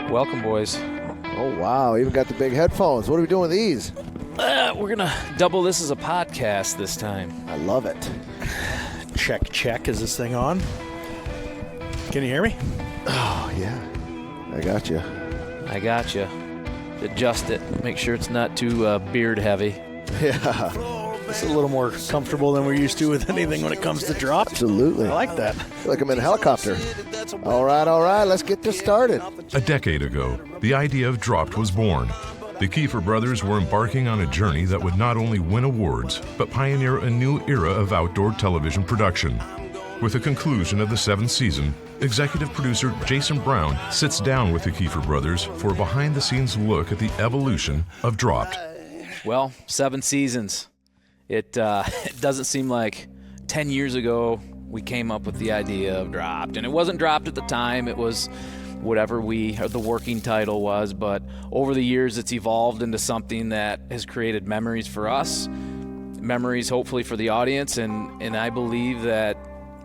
Welcome, boys. Oh, wow. Even got the big headphones. What are we doing with these? We're going to double this as a podcast this time. I love it. Check, check. Is this thing on? Can you hear me? Oh, yeah. I got you. I got you. Adjust it. Make sure it's not too beard heavy. Yeah. It's a little more comfortable than we're used to with anything when it comes to drop. Absolutely. I like that. I feel like I'm in a helicopter. All right. Let's get this started. A decade ago, the idea of Dropped was born. The Keefer brothers were embarking on a journey that would not only win awards, but pioneer a new era of outdoor television production. With the conclusion of the 7th season, executive producer Jason Brown sits down with the Keefer brothers for a behind-the-scenes look at the evolution of Dropped. Well, 7 seasons. It doesn't seem like 10 years ago we came up with the idea of Dropped. And it wasn't Dropped at the time. It was whatever the working title was. But over the years, it's evolved into something that has created memories for us, memories hopefully for the audience. And I believe that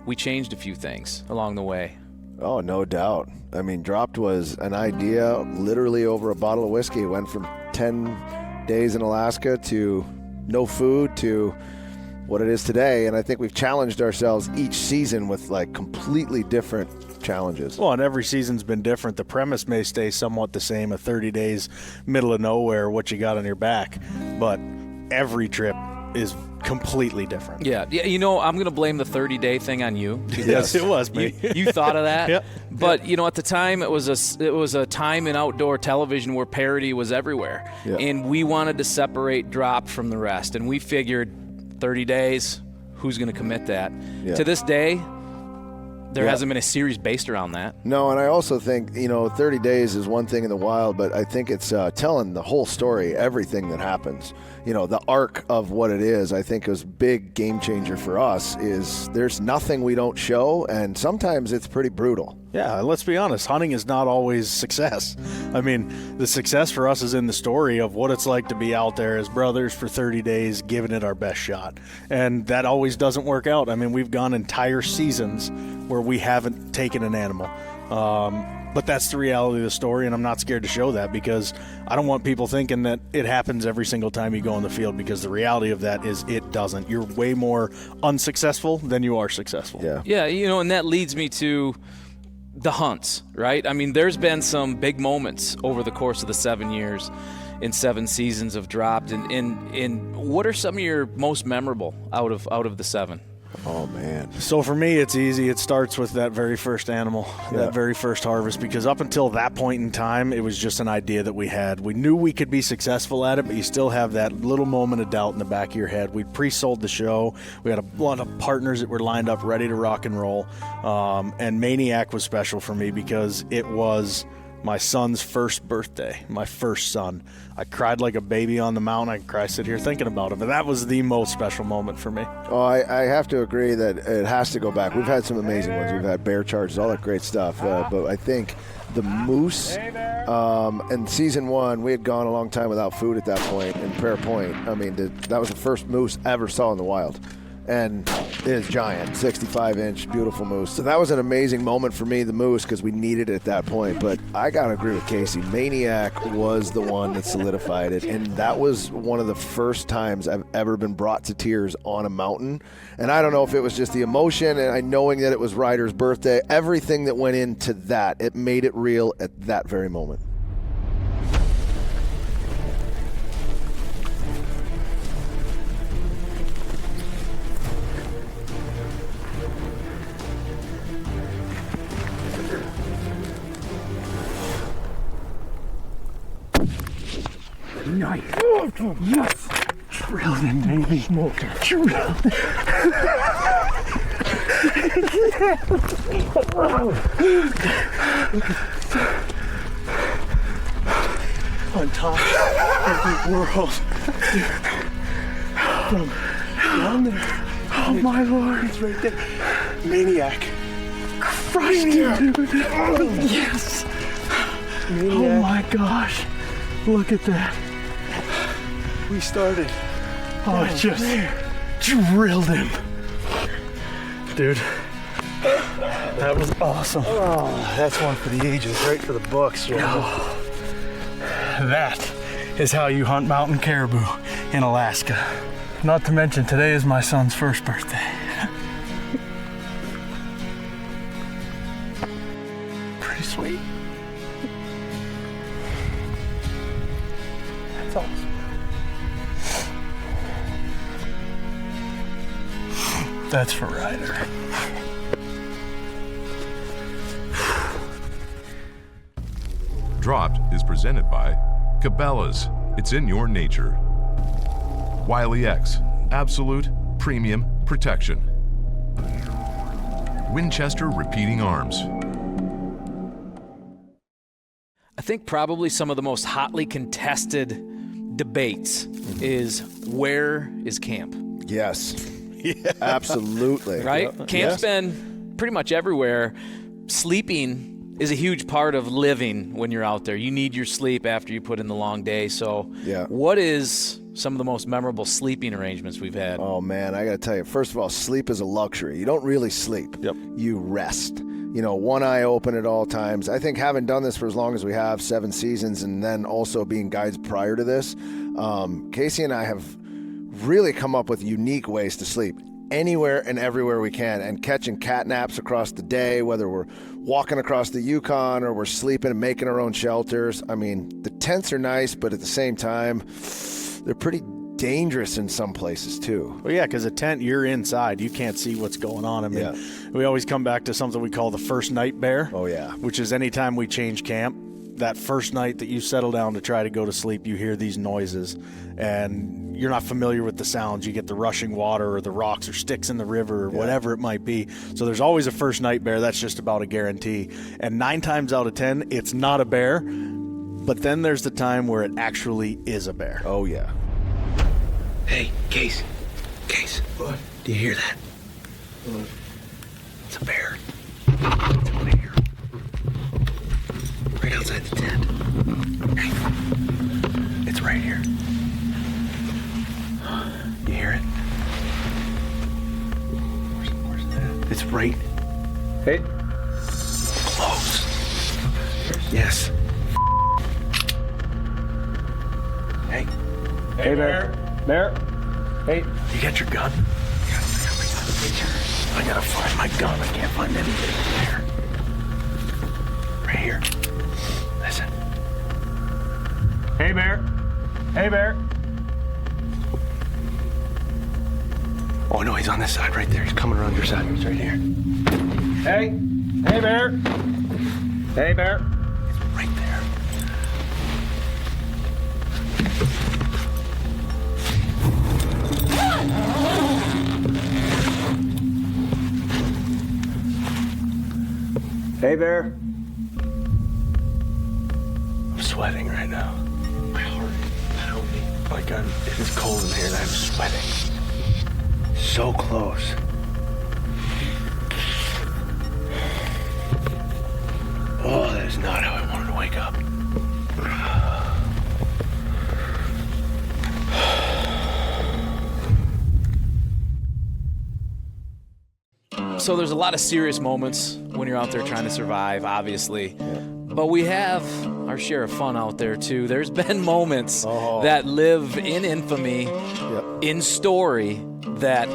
we changed a few things along the way. Oh, no doubt. I mean, Dropped was an idea literally over a bottle of whiskey. It went from 10 days in Alaska to no food to what it is today. And I think we've challenged ourselves each season with like completely different challenges. Well, and every season's been different. The premise may stay somewhat the same, a 30 days, middle of nowhere, what you got on your back. But every trip is completely different. Yeah. You know, I'm going to blame the 30-day thing on you. Yes, it was me. You thought of that. Yep. But you know, at the time, it was a time in outdoor television where parody was everywhere, and we wanted to separate Drop from the rest. And we figured, 30 days, who's going to commit that? Yeah. To this day, there hasn't been a series based around that. No, and I also think, 30 days is one thing in the wild, but I think it's telling the whole story, everything that happens. The arc of what it is, I think is big game changer for us is there's nothing we don't show, and sometimes it's pretty brutal. Yeah, let's be honest. Hunting is not always success. I mean, the success for us is in the story of what it's like to be out there as brothers for 30 days, giving it our best shot. And that always doesn't work out. I mean, we've gone entire seasons where we haven't taken an animal. But that's the reality of the story, and I'm not scared to show that because I don't want people thinking that it happens every single time you go in the field, because the reality of that is it doesn't. You're way more unsuccessful than you are successful. Yeah, and that leads me to the hunts, right? I mean, there's been some big moments over the course of the 7 years in 7 seasons of Dropped. And what are some of your most memorable out of the 7? Oh, man. So for me, it's easy. It starts with that very first animal, that very first harvest, because up until that point in time, it was just an idea that we had. We knew we could be successful at it, but you still have that little moment of doubt in the back of your head. We'd pre-sold the show. We had a lot of partners that were lined up ready to rock and roll. And Maniac was special for me because it was my son's first birthday, my first son. I cried like a baby on the mountain. I cry sit here thinking about it, but that was the most special moment for me. Oh, I have to agree that it has to go back. We've had some amazing ones. We've had bear charges, all that great stuff. But I think the moose, in season 1, we had gone a long time without food at that point in Prayer Point. I mean, that was the first moose I ever saw in the wild. And it is giant, 65-inch, beautiful moose. So that was an amazing moment for me, the moose, because we needed it at that point. But I got to agree with Casey. Maniac was the one that solidified it. And that was one of the first times I've ever been brought to tears on a mountain. And I don't know if it was just the emotion and knowing that it was Ryder's birthday, everything that went into that, it made it real at that very moment. Nice. Yes. Drilled him, baby. Smoked him. Drilled him. On top of the world. From down there. Oh my Lord. It's right there. Maniac. Crushed him, dude. Yes. Maniac. Oh my gosh. Look at that. We started. Oh, it just drilled him. Dude. That was awesome. Oh, that's one for the ages, right for the books, Joe. That is how you hunt mountain caribou in Alaska. Not to mention, today is my son's first birthday. Pretty sweet. That's awesome. That's for Ryder. Dropped is presented by Cabela's. It's in your nature. Wiley X, absolute premium protection. Winchester Repeating Arms. I think probably some of the most hotly contested debates is where is camp? Yes. Yeah. Absolutely. Right? Yep. Camp's been pretty much everywhere. Sleeping is a huge part of living when you're out there. You need your sleep after you put in the long day. So what is some of the most memorable sleeping arrangements we've had? Oh, man, I got to tell you, first of all, sleep is a luxury. You don't really sleep. Yep. You rest. You know, one eye open at all times. I think having done this for as long as we have, 7 seasons, and then also being guides prior to this, Casey and I have really come up with unique ways to sleep anywhere and everywhere we can, and catching cat naps across the day, whether we're walking across the Yukon or we're sleeping and making our own shelters. I mean, the tents are nice, but at the same time, they're pretty dangerous in some places too. Well, yeah, because a tent, you're inside. You can't see what's going on. I mean, we always come back to something we call the first night bear. Oh, yeah. Which is anytime we change camp, that first night that you settle down to try to go to sleep, you hear these noises, and you're not familiar with the sounds. You get the rushing water or the rocks or sticks in the river or whatever it might be. So there's always a first night bear. That's just about a guarantee. And 9 times out of 10, it's not a bear, but then there's the time where it actually is a bear. Oh, yeah. Hey, Case. What? Do you hear that? What? It's a bear. It's over here. Right outside the tent. Hey. It's right here. You hear it? Where's that? It's right. Hey. Close. Yes. Hey. Hey, Bear. Bear. Hey. You got your gun? I gotta find my gun. I can't find anything there. Right here. Listen. Hey, Bear. Hey, Bear. Oh no, he's on this side right there. He's coming around your side. He's right here. Hey. Hey, Bear. Hey, Bear. He's right there. Hey, Bear. I'm sweating right now. My heart pounding. My God, it's cold in here and I'm sweating. So close. Oh, that is not how I wanted to wake up. So there's a lot of serious moments when you're out there trying to survive, obviously. But we have our share of fun out there, too. There's been moments that live in infamy, in story, that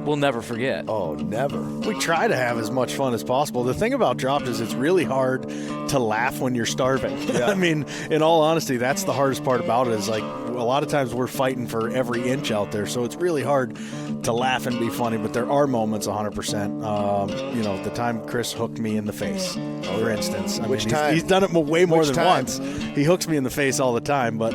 we'll never forget. Oh, never. We try to have as much fun as possible. The thing about Dropped is it's really hard to laugh when you're starving. I mean, in all honesty, that's the hardest part about it, is like a lot of times we're fighting for every inch out there. So it's really hard to laugh and be funny, but there are moments 100%. You know, the time Chris hooked me in the face, for instance. I Which mean, time? He's done it way more Which than time? once. He hooks me in the face all the time, but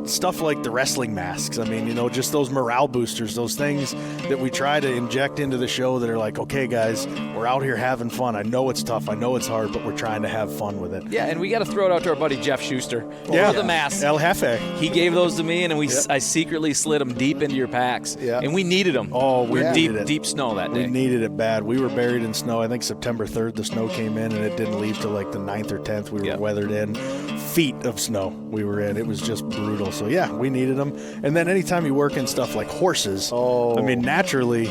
stuff like the wrestling masks. I mean, you know, just those morale boosters, those things that we try to inject into the show that are like, okay, guys, we're out here having fun. I know it's tough. I know it's hard, but we're trying to have fun with it. Yeah, and we got to throw it out to our buddy Jeff Schuster. Yeah. The masks. El Jefe. He gave those to me, and I secretly slid them deep into your packs. Yeah. And we needed them. Oh, we were needed it. deep snow that day. We needed it bad. We were buried in snow. I think September 3rd, the snow came in, and it didn't leave till like the 9th or 10th. We were weathered in. Feet of snow we were in. It was just brutal. So, yeah, we needed them. And then anytime you work in stuff like horses, I mean, naturally,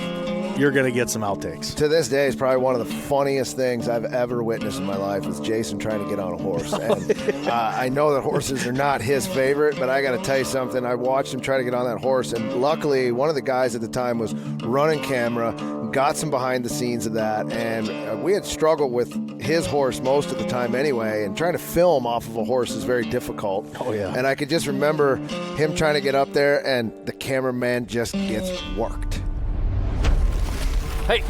you're going to get some outtakes. To this day, it's probably one of the funniest things I've ever witnessed in my life is Jason trying to get on a horse. And I know that horses are not his favorite, but I got to tell you something. I watched him try to get on that horse, and luckily, one of the guys at the time was running camera, got some behind the scenes of that, and we had struggled with his horse most of the time anyway, and trying to film off of a horse is very difficult. Oh, yeah. And I could just remember him trying to get up there, and the cameraman just gets worked. Hey!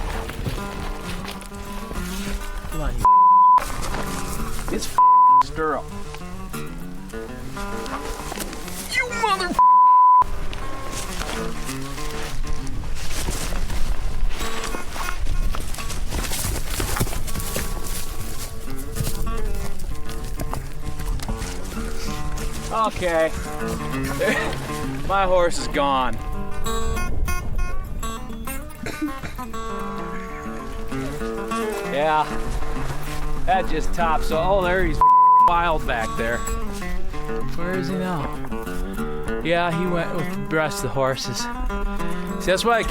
Come on, you it's stirrup. You mother Okay. My horse is gone. Yeah, that just tops. Oh, there he's wild back there. Where is he now? Yeah, he went with the rest of the horses. See, that's why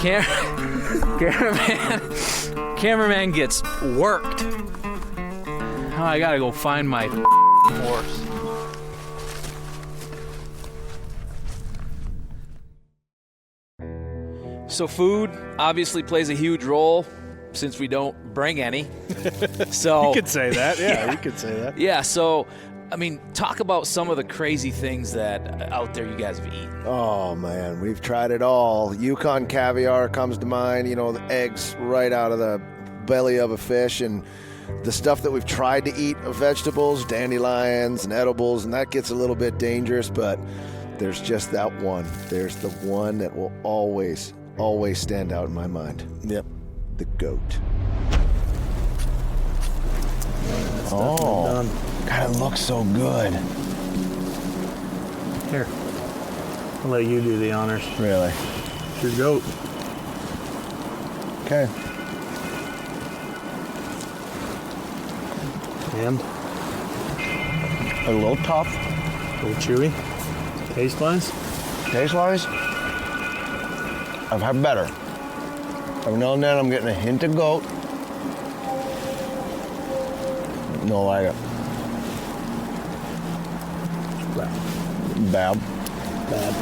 cameraman gets worked. Now I gotta go find my horse. So food obviously plays a huge role since we don't bring any. So You could say that. Yeah, you could say that. yeah, so I mean, talk about some of the crazy things that out there you guys have eaten. Oh, man, we've tried it all. Yukon caviar comes to mind, you know, the eggs right out of the belly of a fish, and the stuff that we've tried to eat of vegetables, dandelions and edibles, and that gets a little bit dangerous, but there's just that one. There's the one that will always stand out in my mind. Yep. The goat. Done. God, it looks so good. Here. I'll let you do the honors. Really? It's your goat. Okay. And A little tough. a little chewy. Taste-wise? Taste-wise, I've had better. Every now and then I'm getting a hint of goat. No like it. Bad. Bad.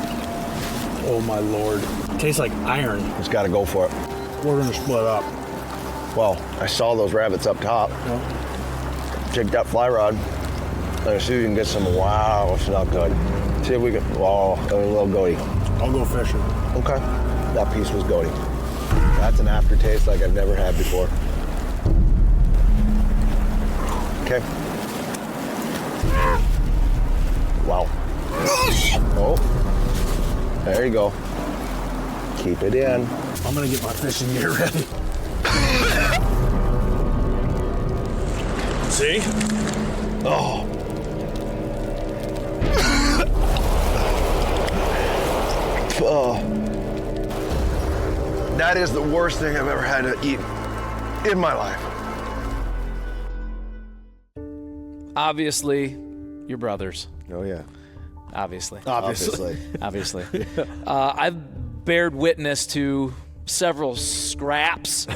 Oh my lord. Tastes like iron. Just got to go for it. We're gonna split up. Well, I saw those rabbits up top. No? Take that fly rod. Let's see if you can get some. Wow, it's not good. See if we can. Oh, a little goaty. I'll go fishing. Okay. That piece was goaty. That's an aftertaste like I've never had before. Okay. Wow. Oh. There you go. Keep it in. I'm gonna get my fishing gear ready. See? Oh. Oh. That is the worst thing I've ever had to eat in my life. Obviously, your brothers. Oh, yeah. Obviously. Obviously. Obviously. I've bared witness to several scraps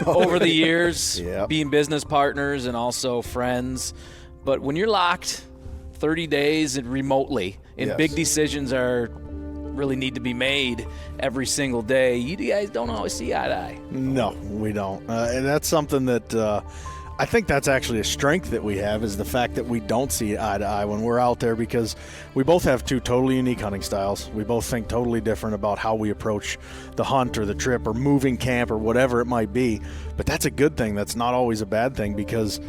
over the years, Yep. being business partners and also friends. But when you're locked 30 days and remotely, and Yes. big decisions really need to be made every single day, you guys don't always see eye to eye. No, we don't. And that's something that I think that's actually a strength that we have, is the fact that we don't see eye to eye when we're out there, because we both have two totally unique hunting styles. We both think totally different about how we approach the hunt or the trip or moving camp or whatever it might be. But that's a good thing. That's not always a bad thing, because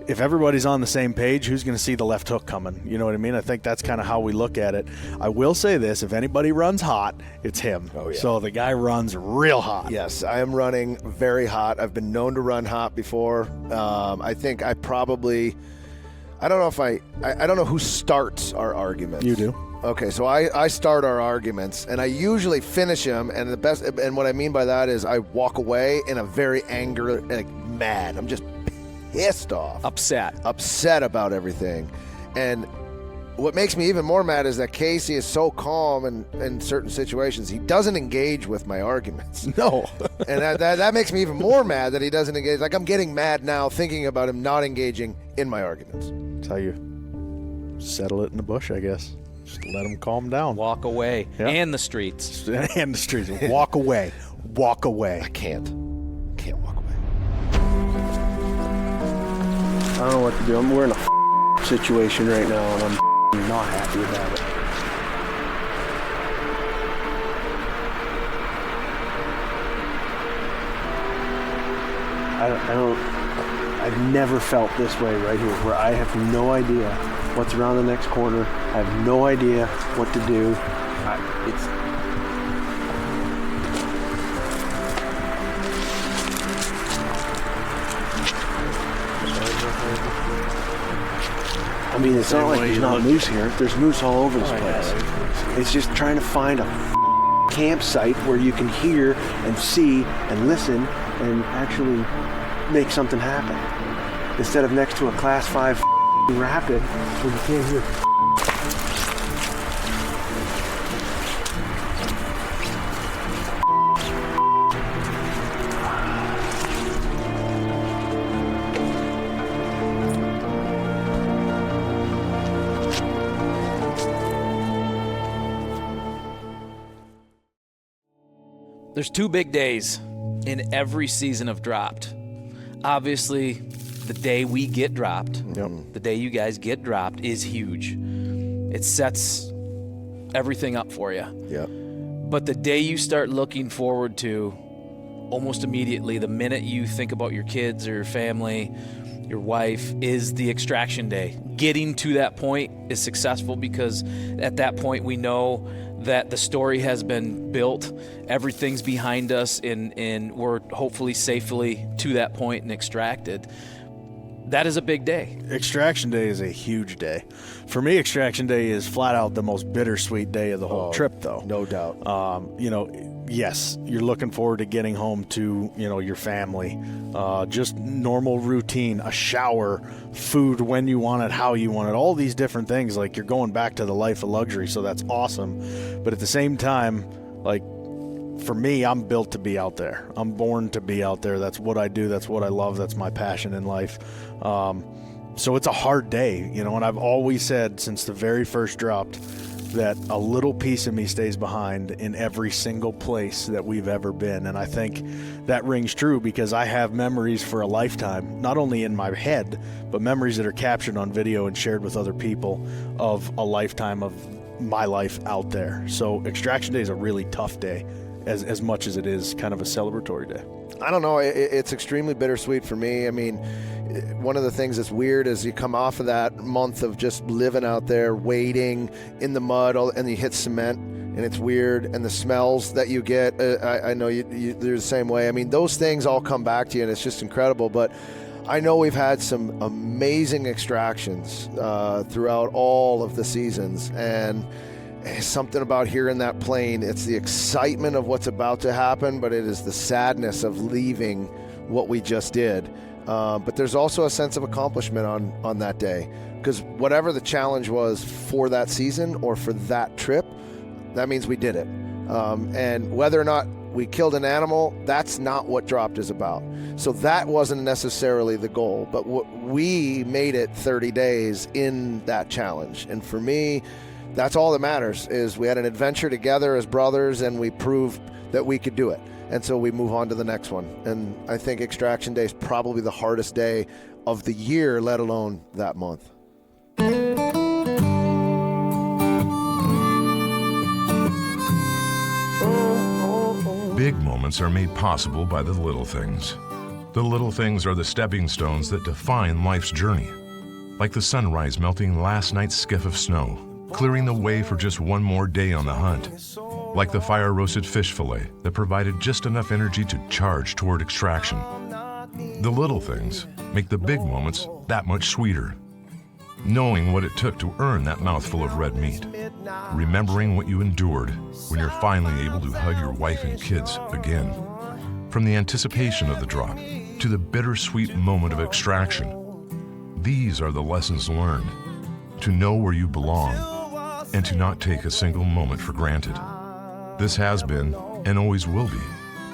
if everybody's on the same page, who's going to see the left hook coming? You know what I mean? I think that's kind of how we look at it. I will say this, if anybody runs hot, it's him. Oh, yeah. So the guy runs real hot. Yes, I am running very hot. I've been known to run hot before. I think I probably, I don't know who starts our arguments. You do. Okay, so I start our arguments, and I usually finish them, and what I mean by that is I walk away in a very angry, like mad. I'm just pissed off. Upset. Upset about everything. And what makes me even more mad is that Casey is so calm in certain situations. He doesn't engage with my arguments. No. And that makes me even more mad that he doesn't engage. Like, I'm getting mad now thinking about him not engaging in my arguments. That's how you settle it in the bush, I guess. Just let him calm down. Walk away. Yeah. And the streets. And the streets. Walk away. Walk away. I can't walk away. I don't know what to do. We're in a situation right now, and I'm not happy about it. I've never felt this way right here, where I have no idea what's around the next corner. I have no idea what to do. I mean, it's not like there's not moose here. There's moose all over this place. It's just trying to find a campsite where you can hear and see and listen and actually make something happen. Instead of next to a class 5 rapid where you can't hear. There's 2 big days in every season of Dropped. Obviously, the day we get dropped, the day you guys get dropped, is huge. It sets everything up for you. Yep. But the day you start looking forward to almost immediately, the minute you think about your kids or your family, your wife, is the extraction day. Getting to that point is successful because at that point we know that the story has been built, everything's behind us, and we're hopefully safely to that point and extracted. That is a big day. Extraction Day is a huge day. For me, Extraction Day is flat out the most bittersweet day of the whole trip, though. No doubt. Yes, you're looking forward to getting home to, your family. Just normal routine, a shower, food when you want it, how you want it, all these different things. Like, you're going back to the life of luxury, so that's awesome. But at the same time, like, for me, I'm built to be out there. I'm born to be out there. That's what I do. That's what I love. That's my passion in life. So it's a hard day, and I've always said since the very first Dropped that a little piece of me stays behind in every single place that we've ever been. And I think that rings true because I have memories for a lifetime, not only in my head, but memories that are captured on video and shared with other people of a lifetime of my life out there. So Extraction Day is a really tough day, as much as it is kind of a celebratory day. I don't know. It's extremely bittersweet for me. I mean, one of the things that's weird is you come off of that month of just living out there, waiting in the mud, and you hit cement, and it's weird, and the smells that you get, I know you're the same way. I mean, those things all come back to you, and it's just incredible. But I know we've had some amazing extractions throughout all of the seasons, and something about hearing that plane. It's the excitement of what's about to happen, but it is the sadness of leaving what we just did. But there's also a sense of accomplishment on that day, because whatever the challenge was for that season or for that trip, that means we did it. And whether or not we killed an animal, that's not what Dropped is about. So that wasn't necessarily the goal, but we made it 30 days in that challenge. And for me, that's all that matters, is we had an adventure together as brothers, and we proved that we could do it. And so we move on to the next one. And I think Extraction Day is probably the hardest day of the year, let alone that month. Big moments are made possible by the little things. The little things are the stepping stones that define life's journey. Like the sunrise melting last night's skiff of snow, clearing the way for just one more day on the hunt. Like the fire-roasted fish fillet that provided just enough energy to charge toward extraction. The little things make the big moments that much sweeter. Knowing what it took to earn that mouthful of red meat. Remembering what you endured when you're finally able to hug your wife and kids again. From the anticipation of the drop to the bittersweet moment of extraction. These are the lessons learned. to know where you belong, and to not take a single moment for granted. This has been, and always will be,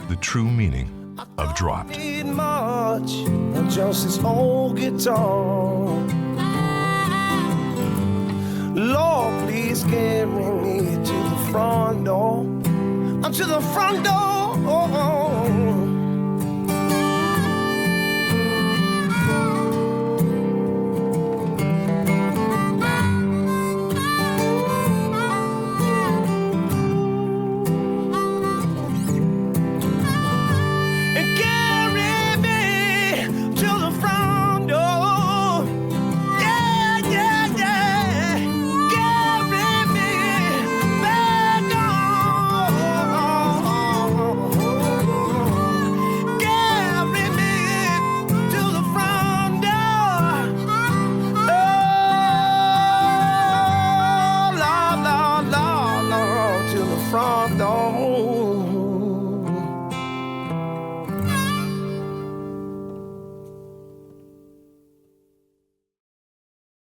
the true meaning of Dropped. Much, just this old guitar. Lord, please carry me to the front door. To the front door.